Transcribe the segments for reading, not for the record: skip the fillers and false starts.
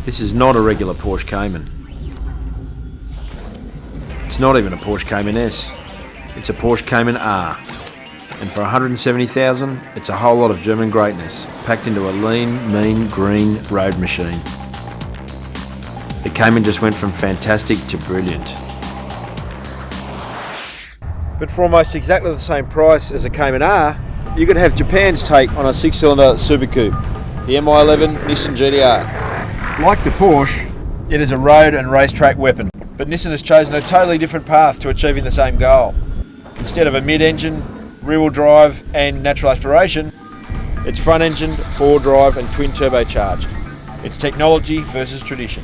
This is not a regular Porsche Cayman. It's not even a Porsche Cayman S. It's a Porsche Cayman R. And for 170,000, it's a whole lot of German greatness, packed into a lean, mean, green road machine. The Cayman just went from fantastic to brilliant. But for almost exactly the same price as a Cayman R, you could have Japan's take on a 6-cylinder Super Coupe, the MI11 Nissan GTR. Like the Porsche, it is a road and racetrack weapon, but Nissan has chosen a totally different path to achieving the same goal. Instead of a mid-engine, rear-wheel drive and natural aspiration, it's front-engined, four-drive and twin-turbocharged. It's technology versus tradition.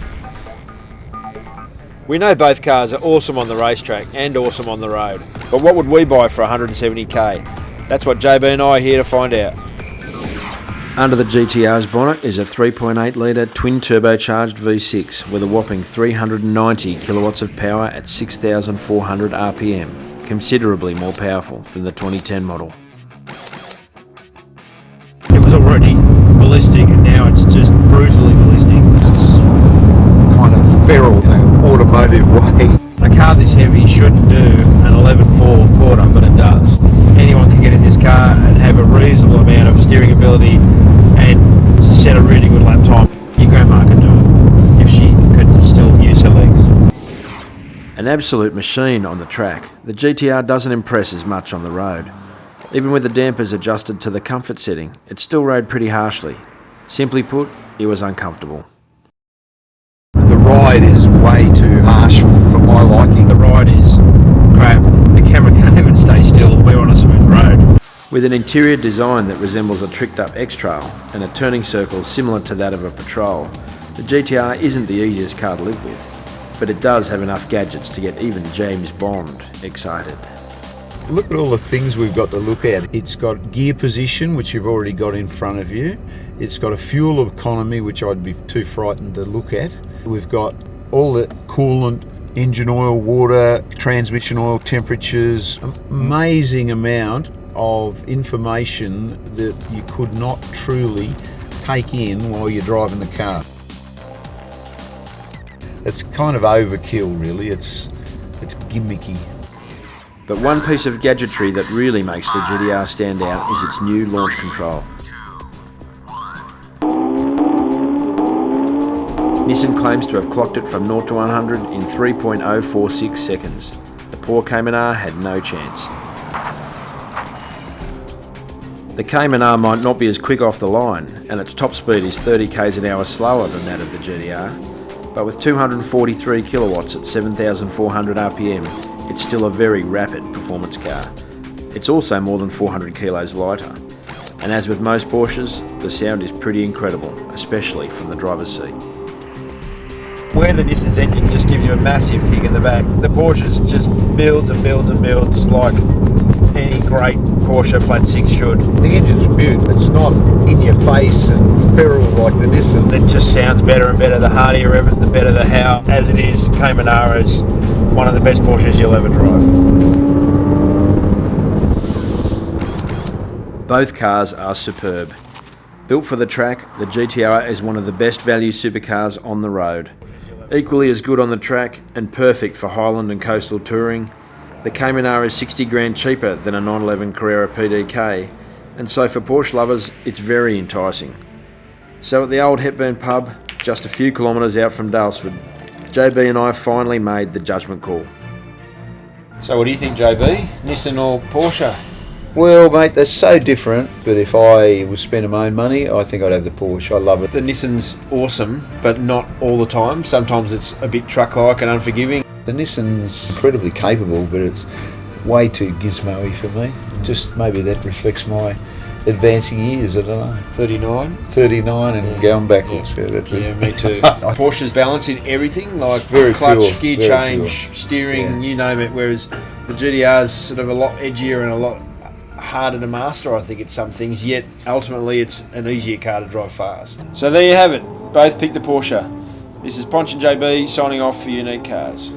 We know both cars are awesome on the racetrack and awesome on the road, but what would we buy for 170k? That's what JB and I are here to find out. Under the GTR's bonnet is a 3.8 litre twin-turbocharged V6 with a whopping 390 kilowatts of power at 6,400 RPM, considerably more powerful than the 2010 model. It was already ballistic and now it's just brutally ballistic. It's kind of feral in an automotive way. A car this heavy shouldn't do an 11.4 quarter, but it does. Anyone can get in this car and have a reasonable amount of steering ability and set a really good lap time. Your grandma could do it if she could still use her legs. An absolute machine on the track, the GTR doesn't impress as much on the road. Even with the dampers adjusted to the comfort setting, it still rode pretty harshly. Simply put, it was uncomfortable. The ride is way too harsh for my liking. The ride is crap. The camera can't even stay still. We're on a smooth road. With an interior design that resembles a tricked up X-Trail and a turning circle similar to that of a Patrol, the GTR isn't the easiest car to live with, but it does have enough gadgets to get even James Bond excited. Look at all the things we've got to look at. It's got gear position, which you've already got in front of you. It's got a fuel economy, which I'd be too frightened to look at. We've got all the coolant, engine oil, water, transmission oil, temperatures, amazing amount of information that you could not truly take in while you're driving the car. It's kind of overkill, really. It's gimmicky. But one piece of gadgetry that really makes the GTR stand out is its new launch control. Nissan claims to have clocked it from 0 to 100 in 3.046 seconds. The poor Cayman R had no chance. The Cayman R might not be as quick off the line, and its top speed is 30 km an hour slower than that of the GTR, but with 243 kilowatts at 7,400 RPM, it's still a very rapid performance car. It's also more than 400 kilos lighter, and as with most Porsches, the sound is pretty incredible, especially from the driver's seat. Where the Nissan's engine just gives you a massive kick in the back, the Porsche's just builds and builds and builds like any great Porsche flat six should. The engine's beautiful. It's not in your face and feral like the Nissan. It just sounds better and better. The harder you rev it, the better the how. As it is, Cayman R is one of the best Porsches you'll ever drive. Both cars are superb. Built for the track, the GTR is one of the best value supercars on the road. Equally as good on the track and perfect for highland and coastal touring, the Cayman R is 60 grand cheaper than a 911 Carrera PDK, and so for Porsche lovers, it's very enticing. So at the old Hepburn pub, just a few kilometres out from Dalesford, JB and I finally made the judgment call. So what do you think, JB? Nissan or Porsche? Well, mate, they're so different, but if I was spending my own money, I think I'd have the Porsche. I love it. The Nissan's awesome, but not all the time. Sometimes it's a bit truck-like and unforgiving. The Nissan's incredibly capable, but it's way too gizmo-y for me. Just maybe that reflects my advancing years, I don't know. 39 and going backwards. Yeah, that's it. Yeah, me too. Porsche's balancing everything, like very clutch, pure, gear very change, pure. steering, you name it, whereas the GTR's sort of a lot edgier and a lot harder to master, I think, at some things, yet ultimately it's an easier car to drive fast. So there you have it. Both picked the Porsche. This is Ponch and JB signing off for Unique Cars.